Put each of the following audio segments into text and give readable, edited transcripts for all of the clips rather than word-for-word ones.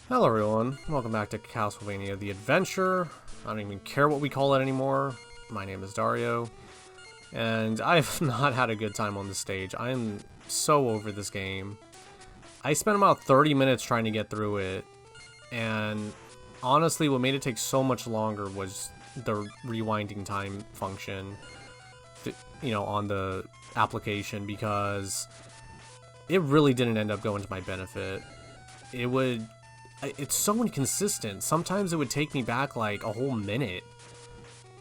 Hello everyone, welcome back to Castlevania The Adventure. I don't even care what we call it anymore. My name is Dario, and I've not had a good time on this stage. I am so over this game. I spent about 30 minutes trying to get through it, and honestly what made it take so much longer was the rewinding time function, on the application, because it really didn't end up going to my benefit. It's so inconsistent. Sometimes it would take me back like a whole minute,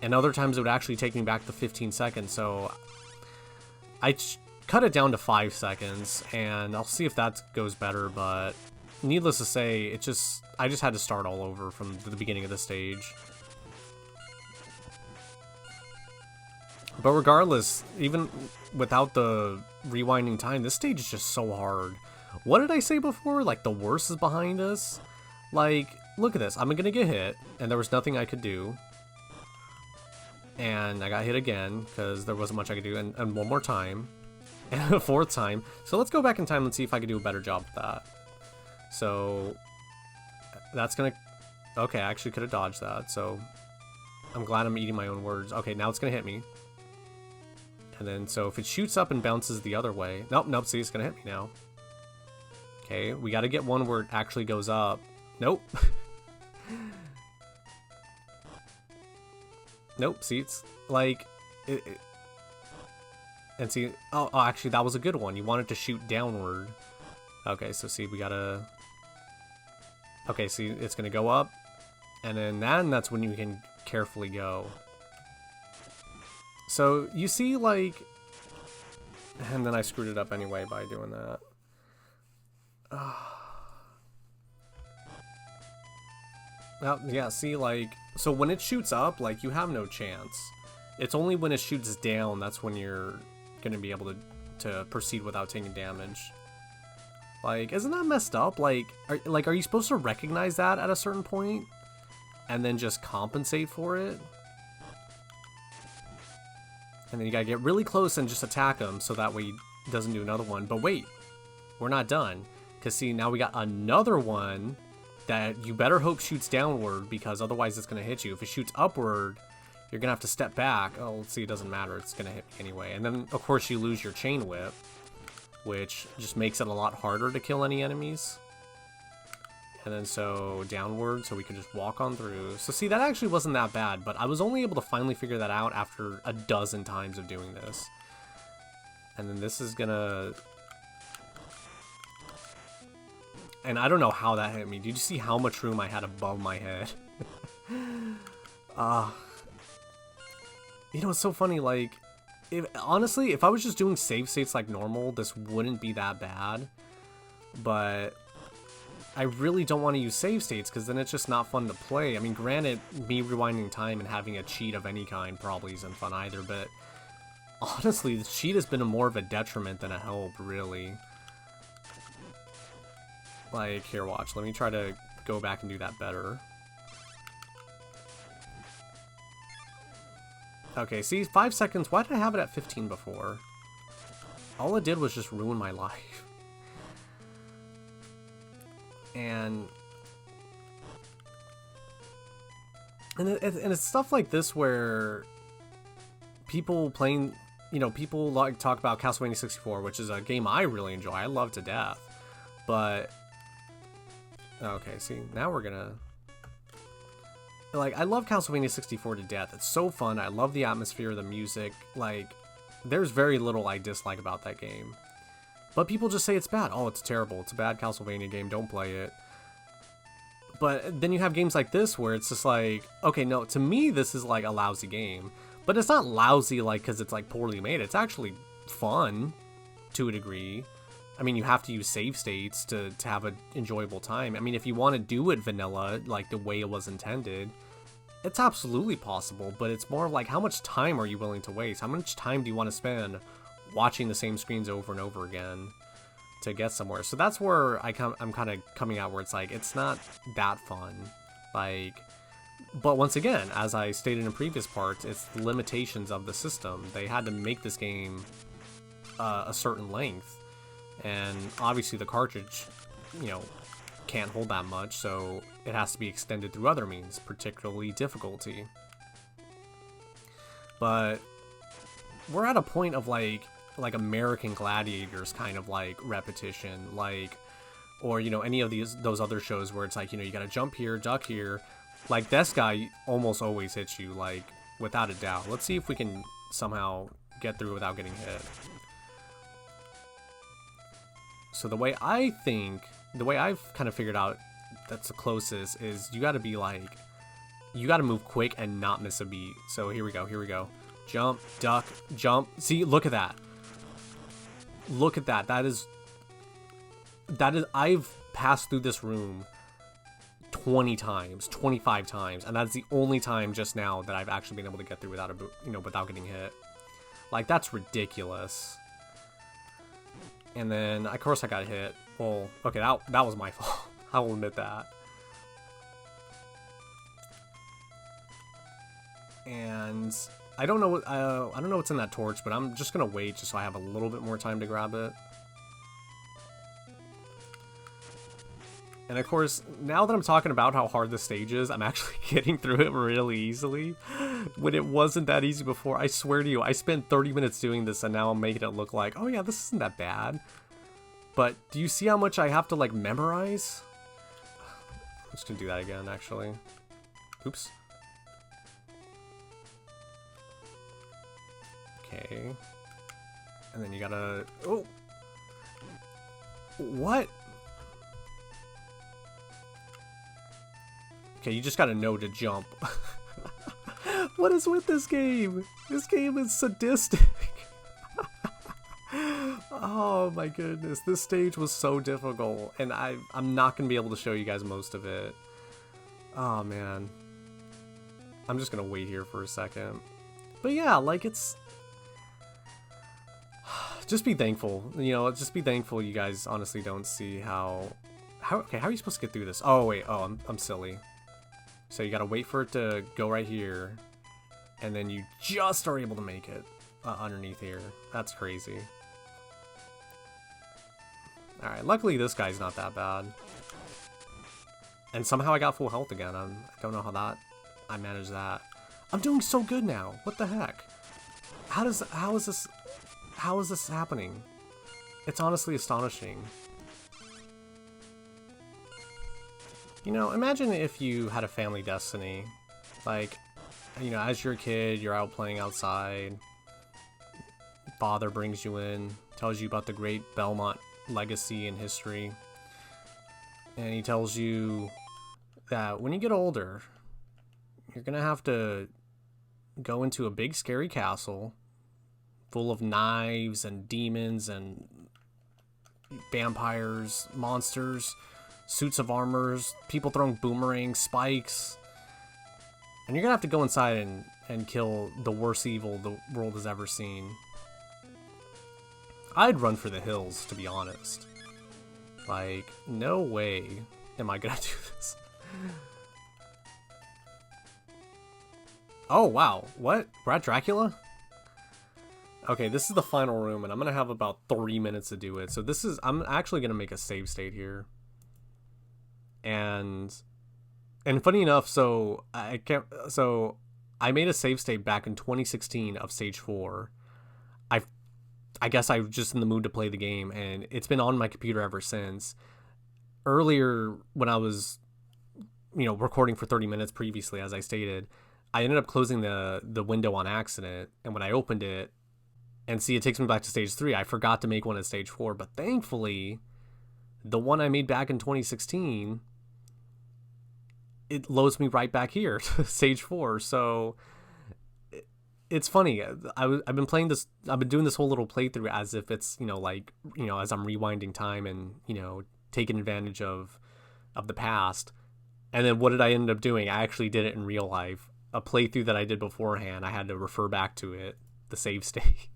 and other times it would actually take me back to 15 seconds. So I cut it down to 5 seconds, and I'll see if that goes better. But needless to say, I just had to start all over from the beginning of the stage. But regardless, even without the rewinding time, this stage is just so hard. What did I say before? Like, the worst is behind us? Like, look at this. I'm gonna get hit, and there was nothing I could do. And I got hit again, because there wasn't much I could do. And one more time. And a fourth time. So let's go back in time and see if I can do a better job with that. So, that's gonna... Okay, I actually could have dodged that, so... I'm glad I'm eating my own words. Okay, now it's gonna hit me. And then, so if it shoots up and bounces the other way... Nope, see, it's gonna hit me now. Okay, we gotta get one where it actually goes up. Nope. Nope, see, it's like... And see... Oh, actually, that was a good one. You want it to shoot downward. Okay, so see, we gotta... Okay, see, it's gonna go up. And then that's when you can carefully go. So, you see, like... And then I screwed it up anyway by doing that. Well, yeah, see, like, so when it shoots up, like, you have no chance. It's only when it shoots down that's when you're gonna be able to proceed without taking damage. Like, isn't that messed up? Like, are you supposed to recognize that at a certain point and then just compensate for it? And then you gotta get really close and just attack him so that way he doesn't do another one. But wait, we're not done. Because see, now we got another one that you better hope shoots downward, because otherwise it's going to hit you. If it shoots upward, you're going to have to step back. Oh, let's see, it doesn't matter. It's going to hit me anyway. And then, of course, you lose your chain whip, which just makes it a lot harder to kill any enemies. And then so downward, so we can just walk on through. So see, that actually wasn't that bad, but I was only able to finally figure that out after a dozen times of doing this. And then this is going to... And I don't know how that hit me. Did you see how much room I had above my head? It's so funny, like, honestly, if I was just doing save states like normal, this wouldn't be that bad. But I really don't want to use save states, because then it's just not fun to play. I mean, granted, me rewinding time and having a cheat of any kind probably isn't fun either, but honestly, the cheat has been more of a detriment than a help, really. Like, here, watch. Let me try to go back and do that better. Okay, see, 5 seconds. Why did I have it at 15 before? All it did was just ruin my life. And it's stuff like this where people playing, people like talk about Castlevania 64, which is a game I really enjoy. I love to death. But... Okay, see, now we're gonna... Like, I love Castlevania 64 to death. It's so fun. I love the atmosphere, the music. Like, there's very little I dislike about that game. But people just say it's bad. Oh, it's terrible. It's a bad Castlevania game. Don't play it. But then you have games like this where it's just like, okay, no, to me, this is like a lousy game. But it's not lousy, like, because it's like poorly made. It's actually fun to a degree. I mean, you have to use save states to have an enjoyable time. I mean, if you want to do it vanilla, like the way it was intended, it's absolutely possible, but it's more like, how much time are you willing to waste? How much time do you want to spend watching the same screens over and over again to get somewhere? So that's where I'm kind of coming out, where it's like, it's not that fun. Like, but once again, as I stated in previous parts, it's the limitations of the system. They had to make this game a certain length. And obviously the cartridge, can't hold that much, so it has to be extended through other means, particularly difficulty. But we're at a point of like American Gladiators kind of like repetition, like, or, you know, any of those other shows where it's like, you know, you gotta jump here, duck here. Like, this guy almost always hits you, like, without a doubt. Let's see if we can somehow get through without getting hit. So the way I've kind of figured out that's the closest is you gotta be like, you gotta move quick and not miss a beat. So here we go. Jump, duck, jump. See, look at that. Look at that. That is, I've passed through this room 20 times, 25 times, and that's the only time just now that I've actually been able to get through without without getting hit. Like, that's ridiculous. And then, of course, I got hit. Well, okay, that was my fault. I will admit that. And I don't know what's in that torch, but I'm just gonna wait just so I have a little bit more time to grab it. And of course, now that I'm talking about how hard the stage is, I'm actually getting through it really easily. When it wasn't that easy before, I swear to you, I spent 30 minutes doing this and now I'm making it look like, oh yeah, this isn't that bad. But do you see how much I have to like memorize? I'm just gonna do that again, actually. Oops. Okay. And then you gotta... Oh! What? Okay, you just gotta know to jump. What is with this game? This game is sadistic. Oh my goodness, this stage was so difficult, and I'm not gonna be able to show you guys most of it. Oh man. I'm just gonna wait here for a second. But yeah, like, it's... Just be thankful, you know, just be thankful you guys honestly don't see how are you supposed to get through this? Oh wait, oh, I'm silly. So you gotta wait for it to go right here, and then you just are able to make it underneath here. That's crazy. Alright, luckily this guy's not that bad. And somehow I got full health again. I don't know how I managed that. I'm doing so good now. What the heck? How is this happening? It's honestly astonishing. You know, imagine if you had a family destiny. Like, you know, as you're a kid, you're out playing outside. Father brings you in, tells you about the great Belmont legacy and history. And he tells you that when you get older, you're gonna have to go into a big scary castle full of knives and demons and vampires, monsters, suits of armors, people throwing boomerangs, spikes. And you're gonna have to go inside and kill the worst evil the world has ever seen. I'd run for the hills, to be honest. Like, no way am I gonna do this. Oh, wow. What? We're at Dracula? Okay, this is the final room, and I'm gonna have about 3 minutes to do it. So I'm actually gonna make a save state here. And funny enough, so I made a save state back in 2016 of Stage 4. I guess I was just in the mood to play the game, and it's been on my computer ever since. Earlier, when I was, you know, recording for 30 minutes previously, as I stated, I ended up closing the window on accident, and when I opened it, and see, it takes me back to Stage 3, I forgot to make one at Stage 4, but thankfully, the one I made back in 2016, it loads me right back here to Stage 4, so... It's funny. I've been playing this. I've been doing this whole little playthrough as if it's, you know, like, you know, as I'm rewinding time and, you know, taking advantage of the past. And then what did I end up doing? I actually did it in real life. A playthrough that I did beforehand. I had to refer back to it, the save state,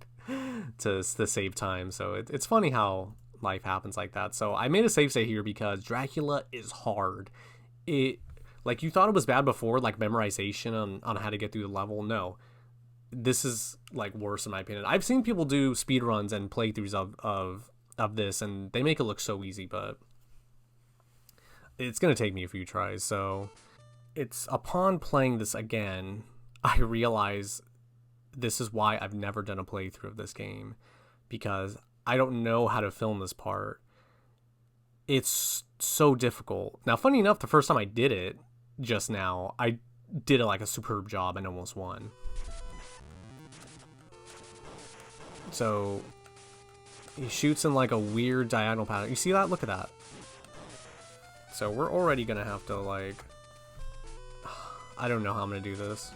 to save time. So it's funny how life happens like that. So I made a save state here because Dracula is hard. Like, you thought it was bad before, like memorization on how to get through the level. No. This is like worse in my opinion. I've seen people do speedruns and playthroughs of this, and they make it look so easy, but it's gonna take me a few tries. So it's upon playing this again, I realize this is why I've never done a playthrough of this game, because I don't know how to film this part. It's so difficult. Now, funny enough, the first time I did it just now, I did it like a superb job and almost won. So he shoots in like a weird diagonal pattern. You see that? Look at that. So we're already gonna have to like, I don't know how I'm gonna do this.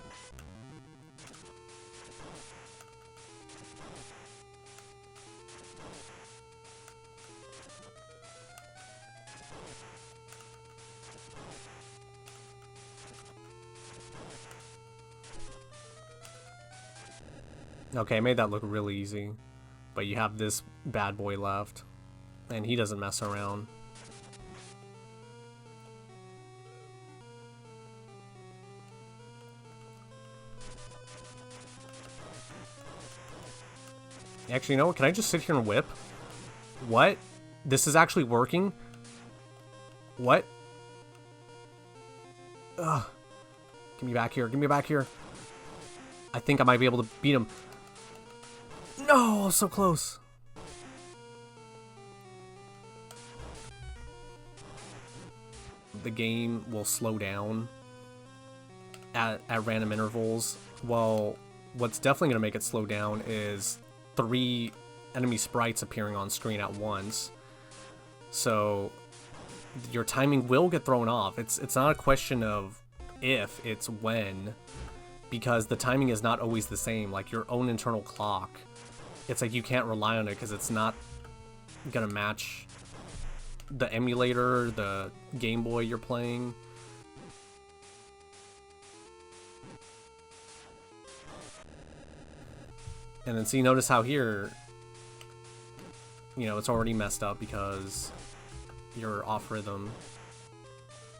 Okay, I made that look really easy. But you have this bad boy left. And he doesn't mess around. Actually, you know what? Can I just sit here and whip? What? This is actually working? What? Ugh. Give me back here. Give me back here. I think I might be able to beat him. No, so close. The game will slow down at random intervals. Well, what's definitely going to make it slow down is 3 enemy sprites appearing on screen at once. So your timing will get thrown off. It's not a question of if, it's when. Because the timing is not always the same, like your own internal clock. It's like you can't rely on it because it's not gonna match the emulator, the Game Boy you're playing. And then see, notice how here, you know, it's already messed up because you're off rhythm.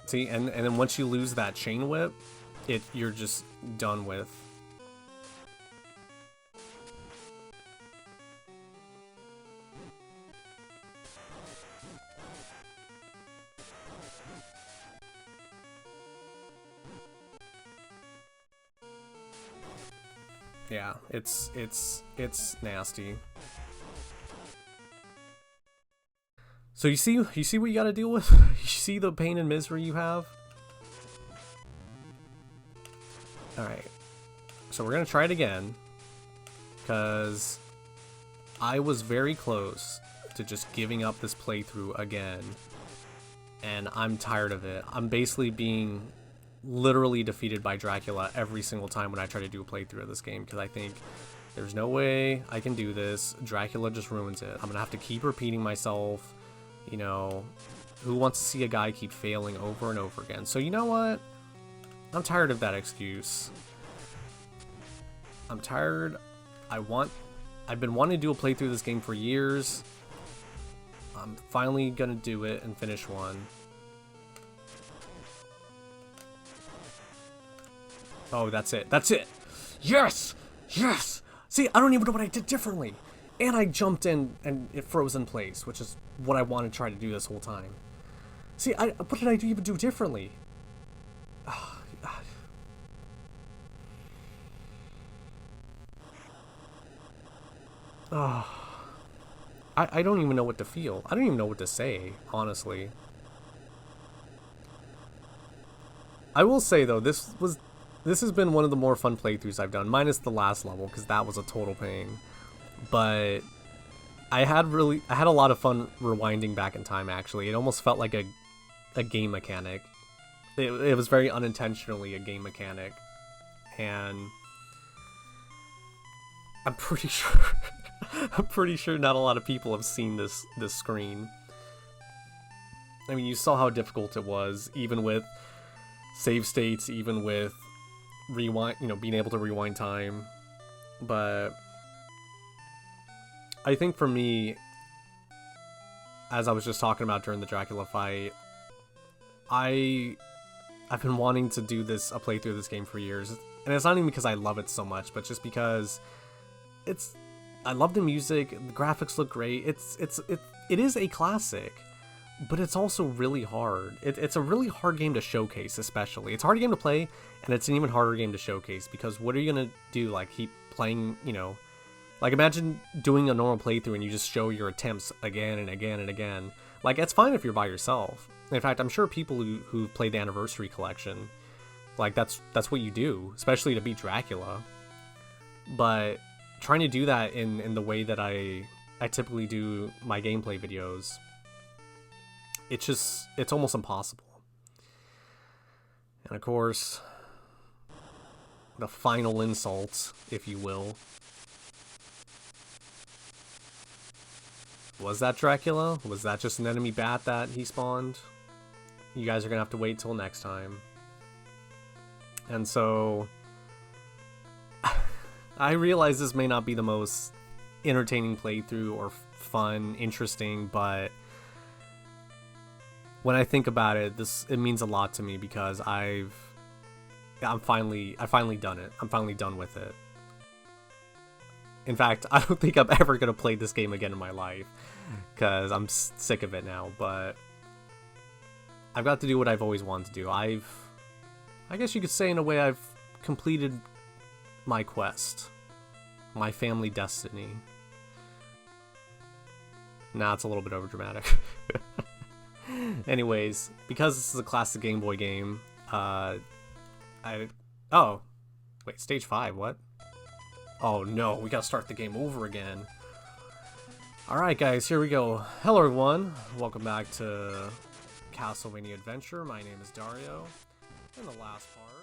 See, and then once you lose that chain whip, you're just done with. Yeah, it's nasty. So you see what you gotta deal with? You see the pain and misery you have? Alright, so we're gonna try it again, because I was very close to just giving up this playthrough again, and I'm tired of it. I'm basically being literally defeated by Dracula every single time when I try to do a playthrough of this game, because I think there's no way I can do this. Dracula just ruins it. I'm gonna have to keep repeating myself, you know. Who wants to see a guy keep failing over and over again? So you know what? I'm tired of that excuse. I'm tired. I've been wanting to do a playthrough of this game for years. I'm finally gonna do it and finish one. Oh, that's it. That's it. Yes! Yes! See, I don't even know what I did differently. And I jumped in and it froze in place, which is what I wanted to try to do this whole time. See, what did I even do differently? Oh, God. Oh. I don't even know what to feel. I don't even know what to say, honestly. I will say, though, this has been one of the more fun playthroughs I've done, minus the last level, because that was a total pain. But I had a lot of fun rewinding back in time, actually. It almost felt like a game mechanic. It was very unintentionally a game mechanic. And I'm pretty sure I'm pretty sure not a lot of people have seen this screen. I mean, you saw how difficult it was, even with save states, even with rewind, you know, being able to rewind time. But I think for me, as I was just talking about during the Dracula fight, I've been wanting to do a playthrough of this game for years. And it's not even because I love it so much, but just because I love the music, the graphics look great. It is a classic, but it's also really hard. It's a really hard game to showcase, especially. It's a hard game to play, and it's an even harder game to showcase, because what are you gonna do? Like, keep playing, you know... Like, imagine doing a normal playthrough and you just show your attempts again and again and again. Like, it's fine if you're by yourself. In fact, I'm sure people who played the Anniversary Collection, like, that's what you do, especially to beat Dracula. But trying to do that in the way that I typically do my gameplay videos, it's almost impossible. And of course, the final insult, if you will. Was that Dracula? Was that just an enemy bat that he spawned? You guys are gonna have to wait till next time. And so... I realize this may not be the most entertaining playthrough or fun, interesting, but... when I think about it, it means a lot to me, because I've finally done it. I'm finally done with it. In fact, I don't think I'm ever going to play this game again in my life, because I'm sick of it now, but I've got to do what I've always wanted to do. I guess you could say in a way I've completed my quest, my family destiny. Nah, it's a little bit overdramatic. Anyways, because this is a classic Game Boy game, oh, wait, stage 5, what? Oh no, we gotta start the game over again. Alright guys, here we go. Hello everyone, welcome back to Castlevania Adventure. My name is Dario. In the last part...